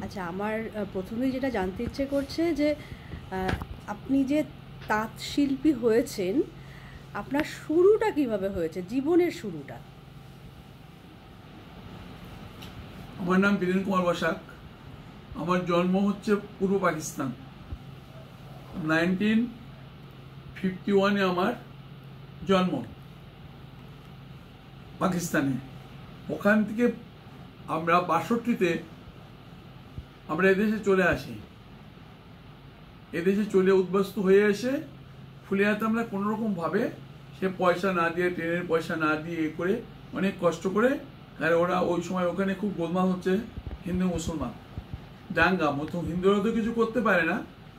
আচ্ছা, আমার প্রথমেই যেটা জানতে ইচ্ছে করছে যে আপনি যে তাঁত শিল্পী হয়েছেন, আপনার শুরুটা কিভাবে হয়েছে, জীবনের শুরুটা? আমার নাম বীরেন কুমার বসাক। আমার জন্ম হচ্ছে পূর্ব পাকিস্তান। 1951-এ আমার জন্ম পাকিস্তানে। ওখান থেকে আমরা 62-তে আমরা এদেশে চলে আসি। এদেশে চলে উদ্বাস্তু হয়ে এসে ফুলিয়াতে আমরা কোনোরকমভাবে সে পয়সা না দিয়ে, ট্রেনের পয়সা না দিয়ে করে অনেক কষ্ট করে, কারণ ওরা ওই সময় ওখানে খুব গোলমাল হচ্ছে, হিন্দু মুসলমান দাঙ্গা মতো। হিন্দুরা তো কিছু করতে পারে না,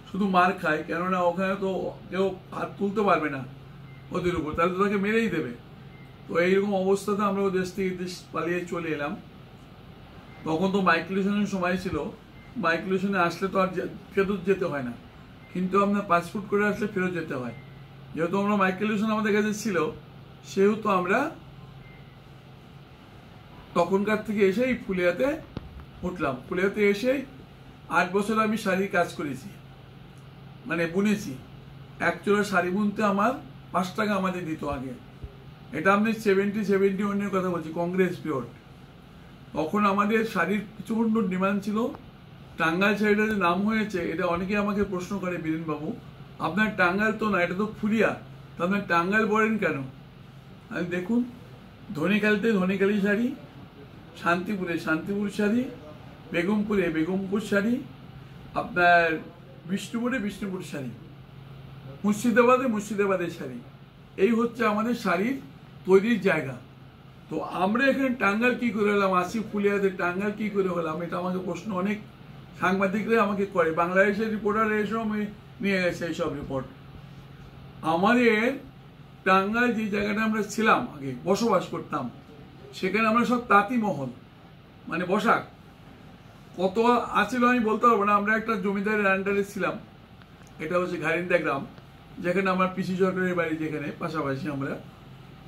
শুধু মার খায়, কেননা ওখানে তো কেউ হাত তুলতে পারবে না ওদের উপর, তাহলে তো তাকে মেরেই দেবে। তো এইরকম অবস্থাতে আমরা ও দেশ থেকে দেশ পালিয়ে চলে এলাম। তখন তো মাইগ্রেশনের সময় ছিল, মাইগ্রেশনে আসলে তো আর ফেরত যেতে হয় না, কিন্তু আপনার পাসপোর্ট করে আসলে ফেরত যেতে হয়। যেহেতু আমরা মাইগ্রেশন আমাদের কাছে ছিল, সেহেতু আমরা তখনকার থেকে এসেই ফুলিয়াতে উঠলাম। ফুলিয়াতে এসেই 8 বছর আমি শাড়ির কাজ করেছি, মানে বুনেছি। এক জোড়া শাড়ি বুনতে আমার 5 টাকা আমাদের দিত আগে। এটা আপনি 70-71-এর কথা বলছি, কংগ্রেস পিরিয়ড। তখন আমাদের শাড়ির প্রচণ্ড ডিমান্ড ছিল। টাঙ্গাইল শাড়িটা যে নাম হয়েছে, এটা অনেকে আমাকে প্রশ্ন করে, বীরেনবাবু আপনার টাঙ্গাইল তো না, এটা তো ফুলিয়া, তো আপনার টাঙ্গাইল বলেন কেন? আমি দেখুন, ধনিকালিতে ধনিকালি শাড়ি, শান্তিপুরে শান্তিপুর শাড়ি, বেগমপুরে বেগমপুর শাড়ি, আপনার বিষ্ণুপুরে বিষ্ণুপুর শাড়ি, মুর্শিদাবাদে মুর্শিদাবাদের শাড়ি। এই হচ্ছে আমাদের শাড়ির তৈরির জায়গা। তো আমরা এখানে টাঙ্গাইল কি করে হলাম, আসি ফুলিয়াতে টাঙ্গাইল কি করে হলাম, এটা আমাকে প্রশ্ন অনেক সাংবাদিকরা আমাকে করে। বাংলাদেশের রিপোর্টার এসেও আমি নিয়ে গেছে এইসব রিপোর্ট। আমাদের টাঙ্গাইল যে জায়গাটা আমরা ছিলাম আগে বসবাস করতাম, সেখানে আমরা সব তাঁতি মহল, মানে বসাক কত আছিল আমি বলতে পারবো না। আমরা একটা জমিদারের আন্ডারে ছিলাম, এটা হচ্ছে ঘারিন্দা গ্রাম, যেখানে আমার পিসি সরকারের বাড়ি, যেখানে পাশাপাশি আমরা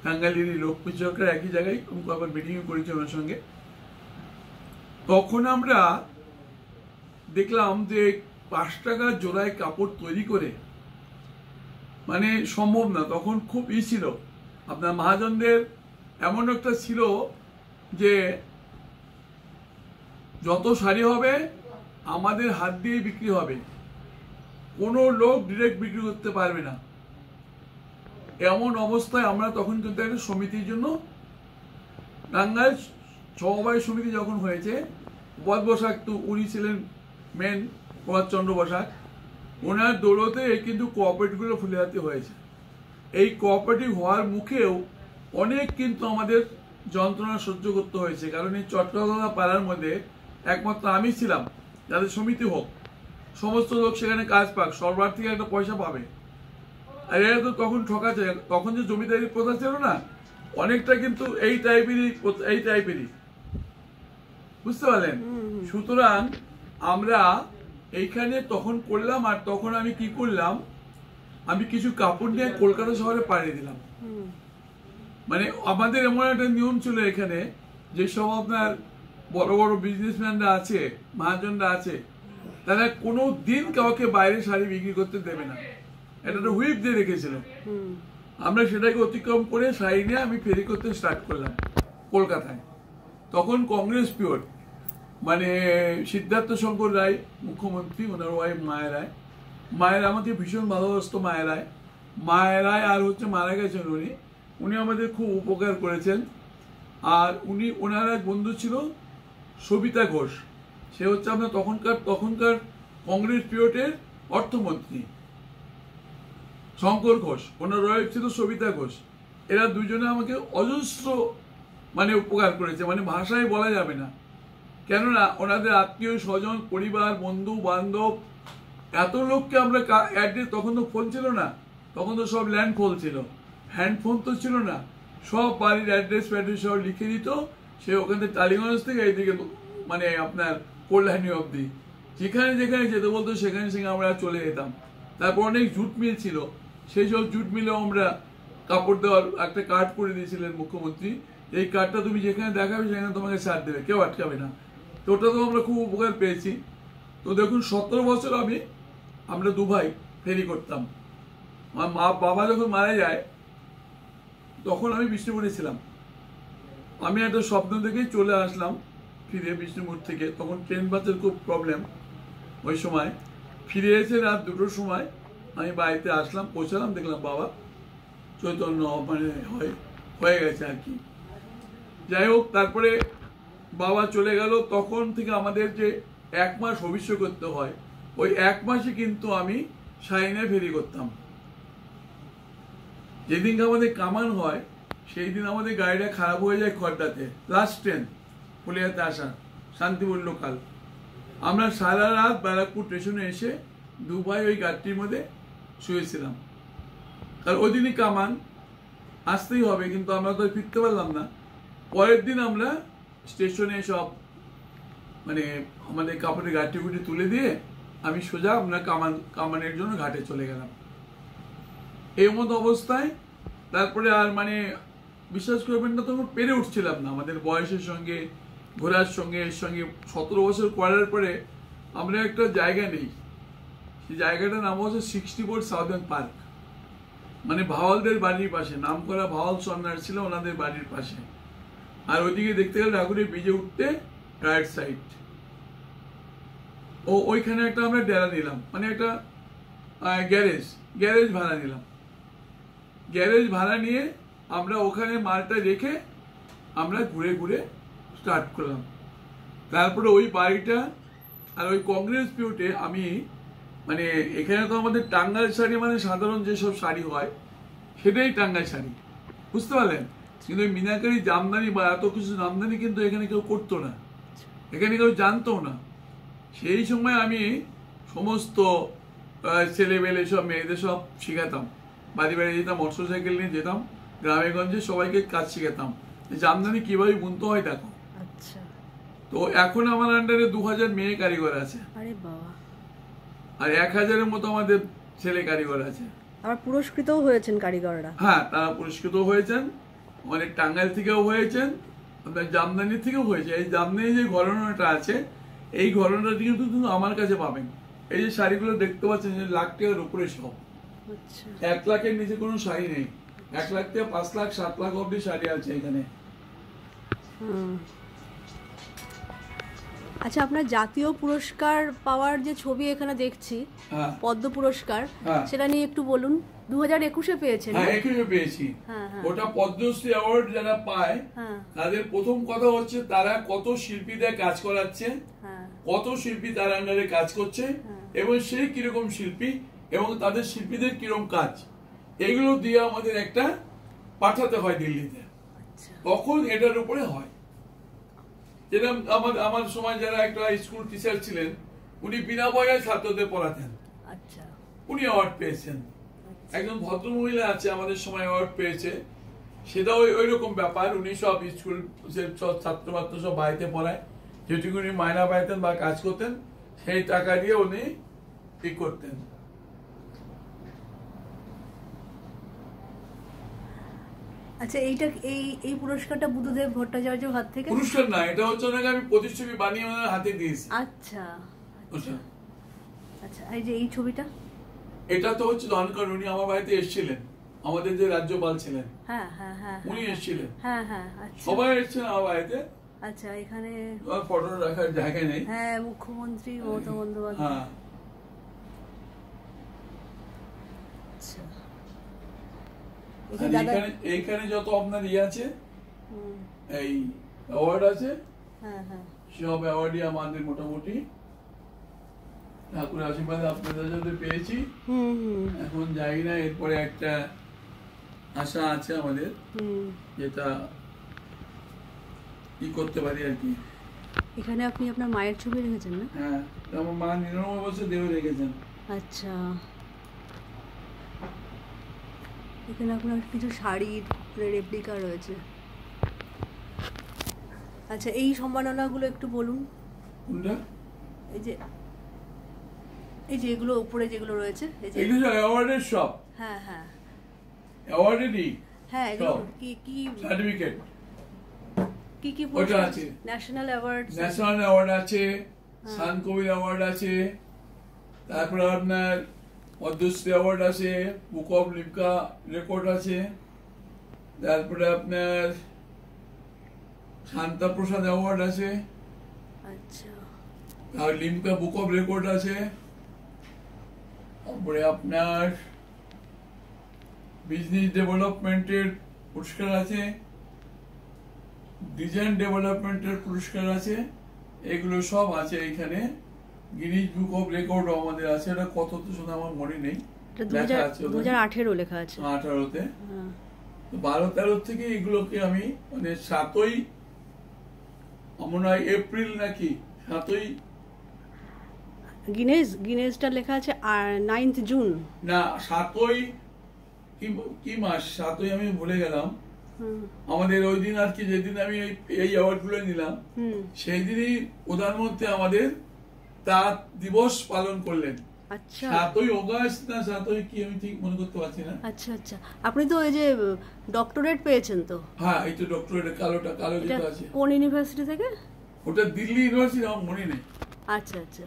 টাঙ্গাইলেরই লোক। পিসি সরকার একই জায়গায়, আবার মিটিংও করেছি ওনার সঙ্গে। তখন আমরা দেখলাম যে 5 টাকা জোড়ায় কাপড় তৈরি করে, মানে সম্ভব না। তখন খুব ছিল, আপনার মহাজনদের এমন একটা ছিল যে যত শাড়ি হবে আমাদের হাত দিয়ে বিক্রি হবে, কোনো লোক ডিরেক্ট বিক্রি করতে পারবে না। এমন অবস্থায় আমরা তখন কিন্তু একটা সমিতির জন্য, টাঙ্গাইল সমবায় সমিতি যখন হয়েছে, পদ বসাক তো উনি ছিলেন মেন, প্রভাতচন্দ্র বসাক, ওনার দৌলতে কিন্তু কোঅপারেটিভগুলো ফুলিয়াতে হয়েছে। এই কোঅপারেটিভ হওয়ার মুখেও অনেক কিন্তু আমাদের যন্ত্রণা সহ্য করতে হয়েছে, কারণ এই চট্টগ্রাম পাড়ার মধ্যে একমাত্র আমি ছিলাম যাদের সমিতি হোক, সমস্ত লোক সেখানে কাজ পাক, সরকার থেকে একটা পয়সা পাবে। আর এরা তো তখন ঠকাচ্ছে। তখন যে জমিদারি প্রথা ছিল না, অনেকটা কিন্তু এই টাইপেরই, বুঝতে পারলেন? সুতরাং আমরা এইখানে তখন করলাম। আর তখন আমি কি করলাম, আমি কিছু কাপড় নিয়ে কলকাতা শহরে পাঠিয়ে দিলাম। মানে আমাদের এমন একটা নিয়ম ছিল এখানে, যেসব আপনার বড় বড় বিজনেসম্যানরা আছে, মহাজনরা আছে, তারা কোনো দিন কাউকে বাইরে শাড়ি বিক্রি করতে দেবে না, এটা একটা হুইপ দিয়ে রেখেছিল। আমরা সেটাকে অতিক্রম করে শাড়ি নিয়ে আমি ফেরি করতে স্টার্ট করলাম কলকাতায়। তখন কংগ্রেস পিরিয়ড, মানে সিদ্ধার্থ শঙ্কর রায় মুখ্যমন্ত্রী, ওনার ওয়াইফ মায়া রায়। মায়ের আমাকে ভীষণ ভালোবাসত মায়া রায় আর হচ্ছে মারা গেছেন উনি। উনি আমাদের খুব উপকার করেছেন। আর ওনার এক বন্ধু ছিল সবিতা ঘোষ, সে হচ্ছে আপনার তখনকার কংগ্রেস পিরিয়ডের অর্থমন্ত্রী। শঙ্কর ঘোষ, ওনার ওয়াইফ ছিল সবিতা ঘোষ। এরা দুজনে আমাকে অজস্র মানে উপকার করেছে, মানে ভাষায় বলা যাবে না। কেননা ওনাদের আত্মীয় স্বজন, পরিবার, বন্ধু বান্ধব, এত লোককে আমরা অ্যাড্রেস, তখন তো ফোন ছিল না, তখন তো সব ল্যান্ড ফোন ছিল, হ্যান্ড ফোন তো ছিল না। সব বাড়ির অ্যাড্রেস সব লিখে দিত, সে ওখান থেকে টালিগঞ্জ থেকে এইদিকে মানে আপনার কল্যাণী অবধি, যেখানে যেখানে যেতে বলতো সেখানে সেখানে আমরা চলে যেতাম। তারপর অনেক জুট মিল ছিল, সেই সব জুট মিলেও আমরা কাপড় দেওয়ার একটা কার্ড করে দিয়েছিলেন মুখ্যমন্ত্রী, এই কার্ডটা তুমি যেখানে দেখাবে সেখানে তোমাকে ছাড় দেবে, কেউ আটকাবে না। তো ওটাতেও আমরা খুব উপকার পেয়েছি। তো দেখুন 17 বছর আমরা 2 ভাই ফেরি করতাম। আমার বাবা যখন মারা যায় তখন আমি বিষ্ণুপুরে ছিলাম। আমি একটা স্বপ্ন থেকে চলে আসলাম ফিরে বিষ্ণুপুর থেকে, তখন ট্রেন বাসের খুব প্রবলেম ওই সময়। ফিরে এসে রাত 2টোর সময় আমি বাড়িতে আসলাম, পৌঁছালাম, দেখলাম বাবা চৈতন্য মানে হয়ে গেছে আর কি। যাই হোক, তারপরে বাবা চলে গেল। তখন থেকে আমাদের যে 1 মাস ভবিষ্য করতে হয়, ওই 1 মাসে কিন্তু আমি সাইনে ফেরি করতাম। যেদিনকে আমাদের কামান হয় সেই দিন আমাদের গাড়িটা খারাপ হয়ে যায় খড়দাতে, লাস্ট ট্রেন ফুলিয়াতে আসা শান্তিপুর লোকাল। আমরা সারা রাত ব্যারাকপুর স্টেশনে এসে 2 ভাই ওই গাড়িটির মধ্যে শুয়েছিলাম। কারণ ওই দিনই কামান, আসতেই হবে, কিন্তু আমরা তো ফিরতে পারলাম না। পরের দিন আমরা স্টেশনে সব মানে আমাদের কাপড়ের গাড়ি গুটি তুলে দিয়ে আমি সোজা আমরা কামানের জন্য ঘাটে চলে গেলাম। এই মতো অবস্থায় তারপরে আর মানে বিশ্বাস করবেন না, তখন পেরে উঠছিলাম না আমাদের বয়সের সঙ্গে, ঘোরার সঙ্গে, এর সঙ্গে। 17 বছর করার পরে আমরা একটা জায়গা নেই, সেই জায়গাটার নাম হচ্ছে 64 সাউদার্ন পার্ক, মানে ভাওয়ালদের বাড়ির পাশে। নাম করা ভাওয়াল সন্ন্যাস ছিল ওনাদের বাড়ির পাশে। আর ওইদিকে দেখতে গেলে ঠাকুরের ব্রিজে উঠতে রাইট সাইড। ওইখানে একটা আমরা ডেরা নিলাম, মানে একটা গ্যারেজ ভাড়া নিলাম। গ্যারেজ ভাড়া নিয়ে আমরা ওখানে মালটা রেখে আমরা ঘুরে ঘুরে স্টার্ট করলাম। তারপরে ওই বাড়িটা আর ওই কংগ্রেস পিউটে আমি মানে এখানে তো আমাদের টাঙ্গাইল শাড়ি মানে সাধারণ যেসব শাড়ি হয় সেটাই টাঙ্গাইল শাড়ি, বুঝতে পারলেন? কিন্তু ওই মিনাকারি জামদানি বা এত কিছু জামদানি কিন্তু এখানে কেউ করতো না, এখানে কেউ জানতো না। সেই সময় আমি সমস্ত ছেলেবেলে সব মেয়েদের সব শিখাতাম, বাড়ি বাড়ি যেতাম, মোটরসাইকেল নিয়ে যেতাম, গ্রামে গঞ্জে সবাইকে কাজ শিখাতাম, জামদানি কিভাবে বুনতে হয় দেখো। তো এখন আমার আন্ডারে 2000 মেয়ে কারিগর আছে, আর 1000-এর মতো আমাদের ছেলে কারিগর আছে। আবার পুরস্কৃতও হয়েছেন কারিগররা। হ্যাঁ, তারা পুরস্কৃত হয়েছেন, অনেক টাঙ্গাইল থেকেও হয়েছেন, আপনার জামদানি থেকেও হয়েছে। এই জামদানি যে ঘরানাটা আছে, এই ঘরানাটা কিন্তু আমার কাছে পাবেন। এই যে শাড়িগুলো দেখতে পাচ্ছেন, যে লাখ টাকার উপরে সব, 1 লাখের নিচে কোনো শাড়ি নেই। 1 লাখ থেকে 5 লাখ 7 লাখ অব্দি শাড়ি আছে এখানে। আচ্ছা, আপনার জাতীয় পুরস্কার পাওয়ার যে ছবি এখানে দেখছি, পদ্ম পুরস্কার, সেটা নিয়ে একটু বলুন। 2021-এ পেয়েছেন? হ্যাঁ, 21-এ পেয়েছি। ওটা পদ্মশ্রী অ্যাওয়ার্ড যারা পায় তাদের প্রথম কথা হচ্ছে তারা কত শিল্পীদের কাজ করাচ্ছে, কত শিল্পী তার আন্ডারে কাজ করছে, এবং সেই কিরকম শিল্পী এবং তাদের শিল্পীদের কিরকম কাজ, এগুলো দিয়ে আমাদের একটা পাঠাতে হয় দিল্লিতে, তখন এটার উপরে হয়। যেরকম আমার সময় যারা একটা স্কুল টিচার ছিলেন, উনি বিনা পয়সায় ছাত্রদের পড়াতেন, উনি অ্যাওয়ার্ড পেয়েছেন। একজন ভদ্রমহিলা আছে আমাদের সময় অ্যাওয়ার্ড পেয়েছে, সেটা ওই রকম ব্যাপার। উনি সব স্কুল সব ছাত্র ছাত্র সব বাড়িতে পড়ায়, যেটুকু উনি মায়না পাইতেন বা কাজ করতেন সেই টাকা দিয়ে উনি ঠিক করতেন। আচ্ছা, এই পুরস্কারটা বুদ্ধদেব ভট্টাচার্যের হাত থেকে? পুরস্কার না, এটা হচ্ছে ওনাকে আমি প্রতিচ্ছবি বানিয়ে ওনার হাতে দিয়েছি। আচ্ছা আচ্ছা, এই যে এই ছবিটা, এটা তো হচ্ছে দনকার, উনি আমার বাড়িতে এসেছিলেন, আমাদের যে রাজ্যপাল ছিলেন উনি এসেছিলেন, সবাই এসেছিলেন আমার বাড়িতে। আচ্ছা, এখানে ফটো রাখার জায়গা নেই। হ্যাঁ, মুখ্যমন্ত্রী মমতা বন্দ্যোপাধ্যায়। এইখানে যত আপনার ইয়ে আছে, এই অ্যাওয়ার্ড আছে, সব অ্যাওয়ার্ডই আমাদের মোটামুটি ঠাকুর আশীর্বাদে আপনাদের সাথে পেয়েছি। এখন যাই না, এরপরে একটা আশা আছে আমাদের, যেটা কি করতে পারি আর কি। এখানে আপনি আপনার মায়ের ছবি রেখেছেন না? হ্যাঁ, আমার মা 99 বছর দেহ রেখেছেন। আচ্ছা, এখানে আপনার কিছু শাড়ির রেপ্লিকা রয়েছে। আচ্ছা, এই সম্মাননাগুলো একটু বলুন। কোনটা? এই যে এগুলো উপরে যেগুলো রয়েছে, এগুলো অ্যাওয়ার্ডের সব। হ্যাঁ, অ্যাওয়ার্ডেরই। হ্যাঁ, এগুলো কি সার্টিফিকেট। কি কি ওটা আছে। National award? ন্যাশনাল অ্যাওয়ার্ড আছে, সান কবির অ্যাওয়ার্ড আছে, তারপরে আপনার পদ্মশ্রী অ্যাওয়ার্ড আছে, বুক অফ লিমকা রেকর্ড আছে, তারপরে আপনার শান্তা প্রসাদ অ্যাওয়ার্ড আছে, আচ্ছা, আর লিমকা বুক অফ রেকর্ড আছে, তারপরে আপনার বিজনেস ডেভেলপমেন্টের পুরস্কার আছে, ডিজাইন ডেভেলপমেন্টের পুরস্কার আছে, এগুলো সব আছে এখানে। গিনিস বুক অফ রেকর্ড আমাদের আছে, এটা কত তো শুধু আমার মনে নেই, লেখা আছে 2018 লেখা আছে। 18তে 12-13 থেকে এগুলোকে আমি মানে 7ই মনে হয় এপ্রিল নাকি 7ই গিনেসটা লেখা আছে 9th জুন না 7ই কি মাস 7ই আমি ভুলে গেলাম। আমাদের ওই দিন আর কি যেদিন আমি এই অ্যাওয়ার্ড গুলো নিলাম সেই দিনই প্রধানমন্ত্রী আমাদের তাঁত দিবস পালন করলেন। আচ্ছা, 7ই অগাস্ট না 7ই কি আমি ঠিক মনে করতে পারছি না। আচ্ছা আচ্ছা, আপনি তো এই যে ডক্টরেট পেয়েছেন তো? হ্যাঁ, এই তো ডক্টরেট কালো যেটা আছে। কোন ইউনিভার্সিটি থেকে? ওটা দিল্লি ইউনিভার্সিটি, আমার মনে নেই। আচ্ছা আচ্ছা,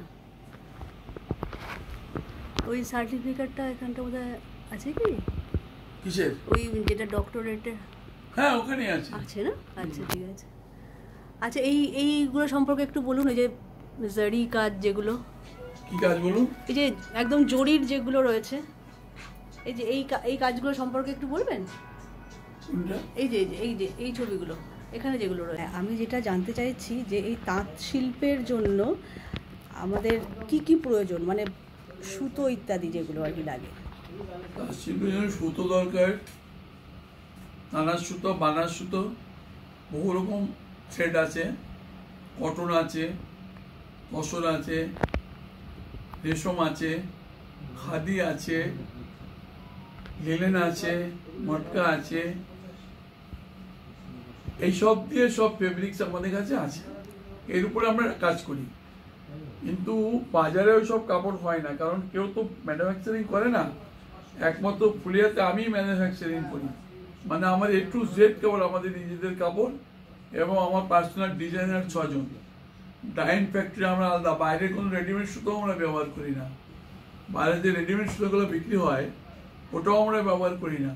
ওই সার্টিফিকেটটা এখানটা বোধহয় আছে কি? কিসের? ওই যেটা ডক্টরেটের? হ্যাঁ, ওখানে আছে। আছে না? আচ্ছা, ঠিক আছে। আচ্ছা, এইগুলো সম্পর্কে একটু বলুন, এই যে জারি কাজ যেগুলো। কি কাজ বলুন? এই যে একদম জরির যেগুলো রয়েছে, এই যে এই কাজগুলো সম্পর্কে একটু বলবেন? এই ছবিগুলো এখানে যেগুলো রয়েছে, আমি যেটা জানতে চাইছি যে এই তাঁত শিল্পের জন্য আমাদের কি কি প্রয়োজন, মানে সুতো ইত্যাদি যেগুলো আর কি লাগে। তাঁত শিল্পের জন্য সুতো দরকার, নানা সুতো, বানার সুতো, বহু রকম থ্রেড আছে, কটন আছে, তসর আছে, রেশম আছে, খাদি আছে, লিনেন আছে, মটকা আছে, এই সব দিয়ে সব ফেব্রিক্স আমাদের কাছে আছে। এর উপরে আমরা কাজ করি, কিন্তু বাজারে ওই সব কাপড় হয় না, কারণ কেউ তো ম্যানুফ্যাকচারিং করে না। একমাত্র ফুলিয়াতে আমি ম্যানুফ্যাকচারিং করি, মানে আমার A to Z কাপড় আমাদের নিজেদের কাপড়, এবং আমার পার্সোনাল ডিজাইনার 6 জন। ডাইং ফ্যাক্টরি আমরা আলাদা, বাইরে কোনো রেডিমেড সুতো আমরা ব্যবহার করি না। বাইরে যে রেডিমেড সুতোগুলো বিক্রি হয় ওটাও আমরা ব্যবহার করি না।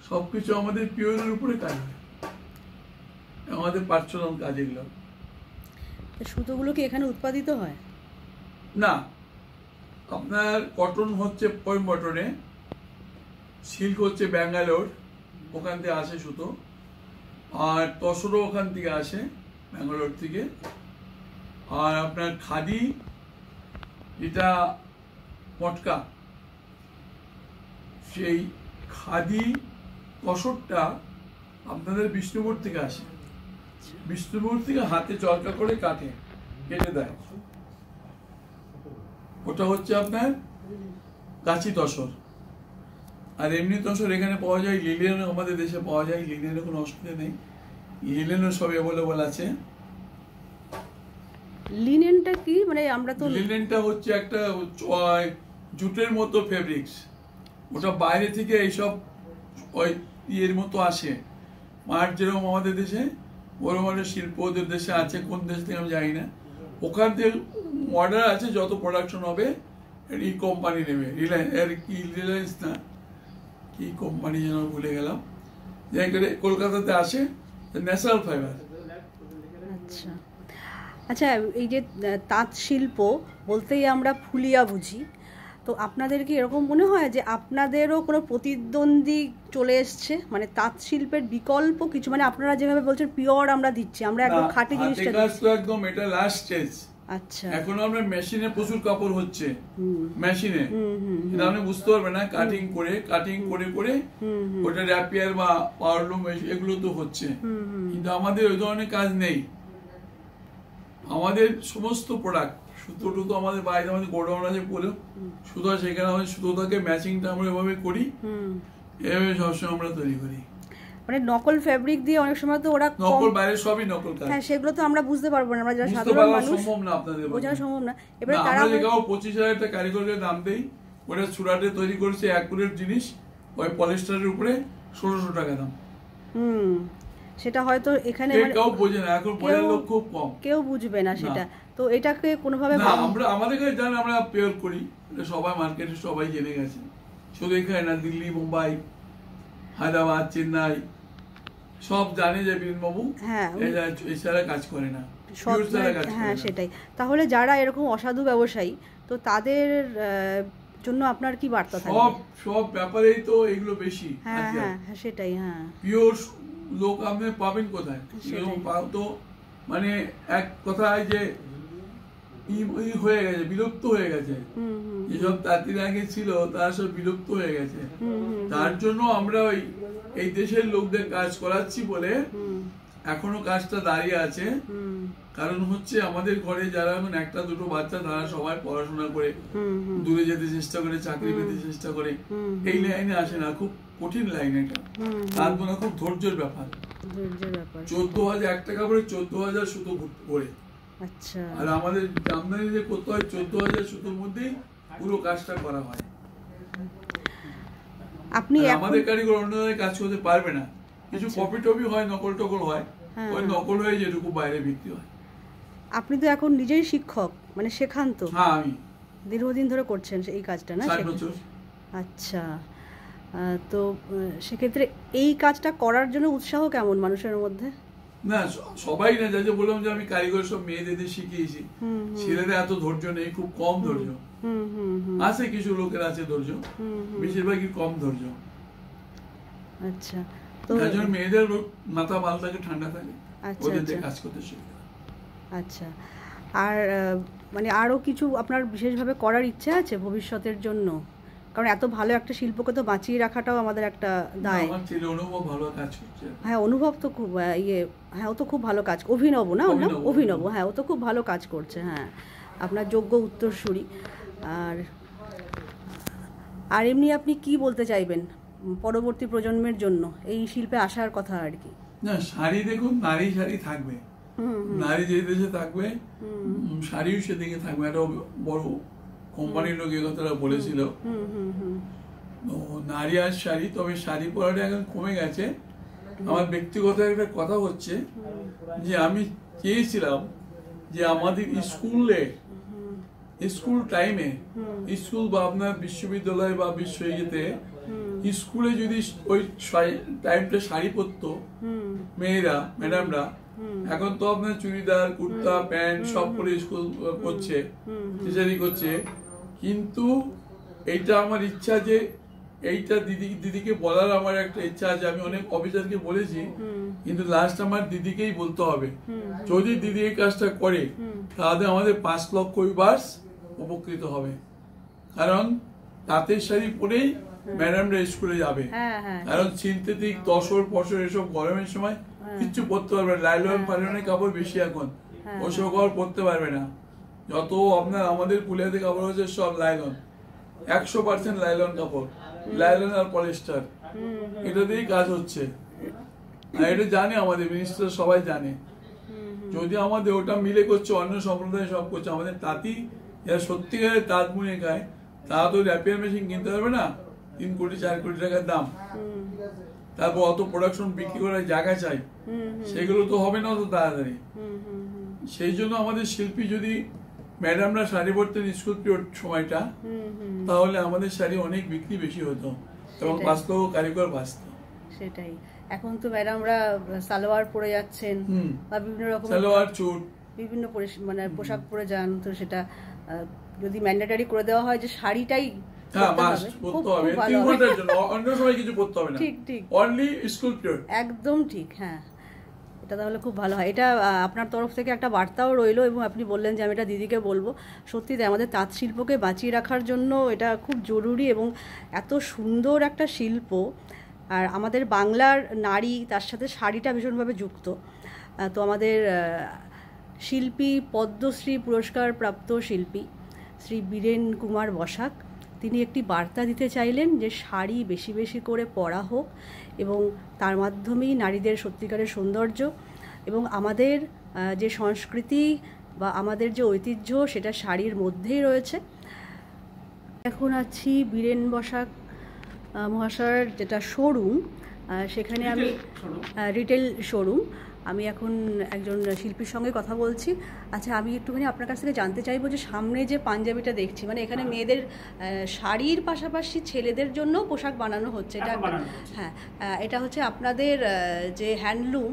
সবকিছু আমাদের পিওরের উপরে কাজ হয়, আমাদের পার্সোনাল কাজ এগুলো। সুতোগুলো কি এখানে উৎপাদিত হয়? না, আপনার কটন হচ্ছে কোয়েম্বাটোরে, সিল্ক হচ্ছে ব্যাঙ্গালোর, ওখান থেকে আসে সুতো, আর তসরও ওখান থেকে আসে ব্যাঙ্গালোর থেকে। আর আপনার খাদি, যেটা মটকা, সেই খাদি তসরটা আপনাদের বিষ্ণুপুর থেকে আসে। বিষ্ণুপুর থেকে হাতে চরকা করে কেটে দেয়, ওটা হচ্ছে আপনার গাছি তসর। আর এমনি তসর এখানে পাওয়া যায়, লিনেনও আমাদের দেশে পাওয়া যায়, লিনেনের কোনো অসুবিধা নেই, লিনেনও সব অ্যাভেলেবল আছে। লিনেনটা কি, মানে আমরা তো লিনেনটা হচ্ছে একটা জুটের মতো ফেব্রিক্স, ওটা বাইরে থেকে এইসব ওই ইয়ের মতো আসে। মাঠ যেরকম আমাদের দেশে বড় বড় শিল্প ওদের দেশে আছে, কোন দেশ থেকে আমি জানি না, ওখান থেকে অর্ডার আছে, যত প্রোডাকশন হবে এই কোম্পানি নেবে। রিলায়েন্স না, কি কোম্পানি যেন ভুলে গেলাম, যাই করে কলকাতাতে আসে, ন্যাচারাল ফাইবার। আচ্ছা আচ্ছা, এই যে তাঁত শিল্প বলতেই আমরা ফুলিয়া বুঝি, তো আপনাদের কি এরকম মনে হয় যে আপনাদেরও কোনো প্রতিদ্বন্দ্বী চলে এসছে, মানে তাঁত শিল্পের বিকল্প কিছু? মানে আপনারা যেভাবে বলছেন পিওর আমরা দিচ্ছি, আমরা একদম খাঁটি জিনিসটা দিচ্ছি। একদম এটা লাস্ট স্টেজ। আচ্ছা, এখন আমরা মেশিনে প্রচুর কাপড় হচ্ছে, মেশিনে, এটা আপনি বুঝতে পারবেন না, কাটিং করে করে ওটা র্যাপিয়ার বা পাওয়ারলুম এগুলো তো হচ্ছে, কিন্তু আমাদের ওই ধরনের কাজ নেই। আমাদের সমস্ত প্রোডাক্ট, সুতো টুতো আমাদের বাইরে, আমাদের গোডাউন আছে বলে সুতো, সেখানে আমাদের সুতোটাকে ম্যাচিংটা আমরা এভাবে করি, এভাবে সবসময় আমরা তৈরি করি। মানে নকল ফেব্রিক দিয়ে অনেক সময় তো ওরা নকল, বাইরে সবই নকল কাজ। হ্যাঁ, সেগুলো তো আমরা বুঝতে পারবো না, আমরা যারা সাধারণ মানুষ সম্ভব না, আপনাদের বোঝানো সম্ভব না। এবারে তারা যে 25,000 টাকা কারিগরের দাম দেই, ওটা সুরাটে তৈরি করেছে অ্যাকুরেট জিনিস, ওই পলিস্টারের উপরে 1600 টাকা দাম। সেটা হয়তো এখানে কেউ বোঝে না, এখন বোঝার লোক খুব কম, কেউ বুঝবে না সেটা। তো এটাকে কোনোভাবে আমরা আমাদের কাছে জান আমরা পেয়ার করি, সবাই মার্কেটে সবাই জেনে গেছে, শুধু এখানে না, দিল্লি, মুম্বাই, হায়দ্রাবাদ, চেন্নাই সব জানে যে বীরেনবাবু এছাড়া কাজ করে না। হ্যাঁ সেটাই। তাহলে যারা এরকম অসাধু ব্যবসায়ী, তো তাদের জন্য আপনার কি বার্তা থাকবে? সব ব্যাপারেই তো এগুলো বেশি। হ্যাঁ হ্যাঁ সেটাই। হ্যাঁ, পিওর লোক আপনি পাবেন কোথায়? তো মানে এক কথায় যে হয়ে গেছে, বিলুপ্ত হয়ে গেছে, যেসব তাঁতির আগে ছিল তারা সব বিলুপ্ত হয়ে গেছে। তার জন্য আমরা এই দেশের লোকদের কাজ করাচ্ছি বলে এখনো কাজটা দাঁড়িয়ে আছে। কারণ হচ্ছে আমাদের ঘরে যারা এখন একটা দুটো বাচ্চা, তারা সবাই পড়াশোনা করে দূরে যেতে চেষ্টা করে, চাকরি পেতে চেষ্টা করে, এই লাইনে আসে না। খুব কঠিন লাইন এটা, তার জন্য খুব ধৈর্যের ব্যাপার। 14,000 টাকা করে 14,000 সুতো করে। আচ্ছা। আর আমাদের আমদানি যে করতে হয় 14,000 সুতোর মধ্যেই পুরো কাজটা করা হয়। আপনি আমাদের কারিগর অন্য জায়গায় কাজ করতে পারবে না। কিছু কপি টপি হয়, নকল টকল হয়, ওই নকল হয়ে যেটুকু বাইরে বিক্রি হয়। আপনি তো এখন নিজেই শিক্ষক, মানে শেখান তো? হ্যাঁ, আমি দীর্ঘদিন ধরে করছেন এই কাজটা না? 7 বছর। আচ্ছা, তো সেক্ষেত্রে এই কাজটা করার জন্য উৎসাহ কেমন মানুষের মধ্যে? না, সবাই না, যা বললাম যে আমি কারিগর সব মেয়েদের শিখিয়েছি, ছেলেদের এত ধৈর্য নেই, খুব কম ধৈর্য আছে। কিছু লোকের আছে ধৈর্য, বেশিরভাগই কম ধৈর্য। আচ্ছা, তো তার জন্য মেয়েদের মাথা ভালো থাকে, ঠান্ডা থাকে, ওদের দিয়ে কাজ করতে শিখে। আচ্ছা, আর মানে আরো কিছু আপনার বিশেষভাবে করার ইচ্ছা আছে ভবিষ্যতের জন্য? কারণ এত ভালো একটা শিল্পকে তো বাঁচিয়ে রাখাটাও আমাদের একটা দায়। আমার ছেলে অনুভব ভালো কাজ করছে। হ্যাঁ, অনুভব তো খুব হ্যাঁ, ও তো খুব ভালো কাজ, অভিনব না? অভিনব, হ্যাঁ, ও তো খুব ভালো কাজ করছে। হ্যাঁ, আপনার যোগ্য উত্তরসূরি। আর এমনি আপনি কি বলতে চাইবেন পরবর্তী প্রজন্মের জন্য এই শিল্পে আসার কথা আর কি? না, শাড়ি দেখুন, নারী শাড়ি থাকবে, নারী যে দেশে থাকবে শাড়িও সেদিকে থাকবে। একটা বড় কোম্পানির লোক এই কথাটা বলেছিল। নারী আর শাড়ি, তবে শাড়ি পরাটা এখন কমে গেছে। আমার ব্যক্তিগত একটা কথা হচ্ছে যে আমি চেয়েছিলাম যে আমাদের স্কুল টাইমে, স্কুল বা আপনার বিশ্ববিদ্যালয় বা বিশ্বইয়েতে স্কুলে যদি ওই টাইমটা শাড়ি পরতো মেয়েরা, ম্যাডামরা, এখন তো আপনার চুড়িদার, কুর্তা, প্যান্ট সব পরে স্কুল করছে, টিচারি করছে। কিন্তু এইটা আমার ইচ্ছা যে এইটা দিদিকে বলার আমার একটা ইচ্ছা আছে। আমি অনেক অফিসারকে বলেছি, কিন্তু লাস্ট আমার দিদিকেই বলতে হবে। যদি দিদি এই কাজটা করে তাহলে আমাদের 5 লক্ষ ইউবার্স উপকৃত হবে। কারণ তাঁতের শাড়ি পরেই ম্যাডামরা স্কুলে যাবে। কারণ সিনথেটিক তসর ফসর এসব গরমের সময় কিচ্ছু পরতে পারবে না। লাইলন ফাইলনের কাপড় বেশি এখন, ওসব কাপড় পরতে পারবে না। যত আপনার আমাদের পুলিয়াতে কাপড় হচ্ছে সব লাইলন, 100% লাইলন কাপড়, লাইলন আর পলিস্টার, এটা দিয়েই কাজ হচ্ছে। আর এটা জানে আমাদের মিনিস্টার, সবাই জানে। যদি আমাদের ওটা মিলে করছে, অন্য সম্প্রদায় সব করছে, আমাদের তাঁতি এরা সত্যিকারের তাঁত বুনে খায়, তারা তো র্যাপিয়ার মেশিন কিনতে হবে না 3 কোটি 4 কোটি টাকার দাম। তারপর অত প্রোডাকশন বিক্রি করার জায়গা চাই, সেগুলো তো হবে না অত তাড়াতাড়ি। সেই জন্য আমাদের শিল্পী যদি ম্যাডামরা শাড়ি পরতেন স্কুল পিরিয়ড সময়টা, তাহলে আমাদের শাড়ি অনেক বিক্রি বেশি হতো এবং বাস্তব কারিগর বাঁচত। সেটাই। এখন তো ম্যাডামরা সালোয়ার পরে যাচ্ছেন বা বিভিন্ন রকম সালোয়ার, চুট, বিভিন্ন মানে পোশাক পরে যান। তো সেটা যদি ম্যান্ডেটরি করে দেওয়া হয় যে শাড়িটাই একদম ঠিক। হ্যাঁ, এটা তাহলে খুব ভালো হয়। এটা আপনার তরফ থেকে একটা বার্তাও রইলো, এবং আপনি বললেন যে আমি এটা দিদিকে বলবো। সত্যি আমাদের তাঁত শিল্পকে বাঁচিয়ে রাখার জন্য এটা খুব জরুরি, এবং এত সুন্দর একটা শিল্প। আর আমাদের বাংলার নারী, তার সাথে শাড়িটা ভীষণভাবে যুক্ত। তো আমাদের শিল্পী, পদ্মশ্রী পুরস্কার প্রাপ্ত শিল্পী শ্রী বীরেন কুমার বসাক, তিনি একটি বার্তা দিতে চাইলেন যে শাড়ি বেশি বেশি করে পরা হোক, এবং তার মাধ্যমেই নারীদের সত্যিকারের সৌন্দর্য এবং আমাদের যে সংস্কৃতি বা আমাদের যে ঐতিহ্য, সেটা শাড়ির মধ্যেই রয়েছে। এখন আছি বীরেন বসাক মহাশয়ের যেটা শোরুম, সেখানে আমি রিটেল শোরুম। আমি এখন একজন শিল্পীর সঙ্গে কথা বলছি। আচ্ছা, আমি একটুখানি আপনার কাছ থেকে জানতে চাইবো যে সামনে যে পাঞ্জাবিটা দেখছি, মানে এখানে মেয়েদের শাড়ির পাশাপাশি ছেলেদের জন্য পোশাক বানানো হচ্ছে, এটা হ্যাঁ, এটা হচ্ছে আপনাদের যে হ্যান্ডলুম,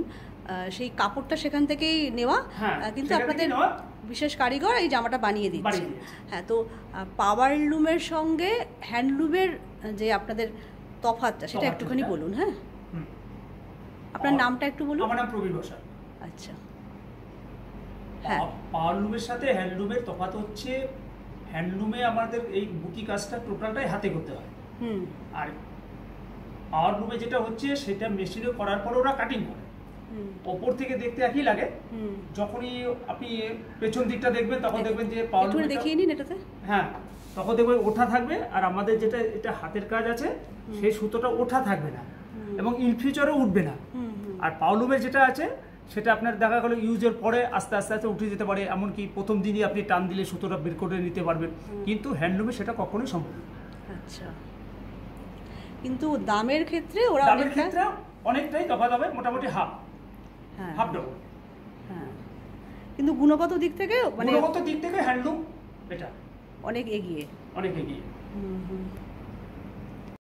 সেই কাপড়টা সেখান থেকেই নেওয়া, কিন্তু আপনাদের বিশেষ কারিগর এই জামাটা বানিয়ে দিচ্ছে। হ্যাঁ, তো পাওয়ার লুমের সঙ্গে হ্যান্ডলুমের যে আপনাদের তফাৎটা সেটা একটুখানি বলুন। হ্যাঁ, আপনার নামটা একটু বলুন। আমার নাম প্রবীর বসাক। আচ্ছা, হ্যাঁ। পাওয়ার লুমের সাথে হ্যান্ডলুমের তফাৎ হচ্ছে, হ্যান্ডলুমে আমাদের এই বুটি কাজটা টোটালটাই হাতে করতে হয়, আর পাওয়ার লুমে যেটা হচ্ছে সেটা মেশিনে করার পর ওরা কাটিং করে। ওপর থেকে দেখতে একই লাগে, যখনই আপনি পেছন দিকটা দেখবেন তখন দেখবেন যে পাওয়ার লুম দেখিয়ে নিন এটাতে। হ্যাঁ, তখন দেখবেন ওঠা থাকবে, আর আমাদের যেটা এটা হাতের কাজ আছে সেই সুতোটা ওঠা থাকবে না এবং ইন ফিউচারও উঠবে না। আর পাওয়ার লুমের যেটা আছে সেটা আপনার দেখা গেলো ইউজের পরে আস্তে আস্তে আস্তে উঠে যেতে পারে, এমনকি প্রথম দিনই আপনি টান দিলে সুতোটা বের করে নিতে পারবেন, কিন্তু হ্যান্ডলুমে সেটা কখনোই সম্ভব না। আচ্ছা, কিন্তু দামের ক্ষেত্রে ওরা অনেকটাই তফাৎ হবে, মোটামুটি হাফ ডবল। হ্যাঁ, কিন্তু গুণগত দিক থেকে হ্যান্ডলুম এটা অনেক এগিয়ে।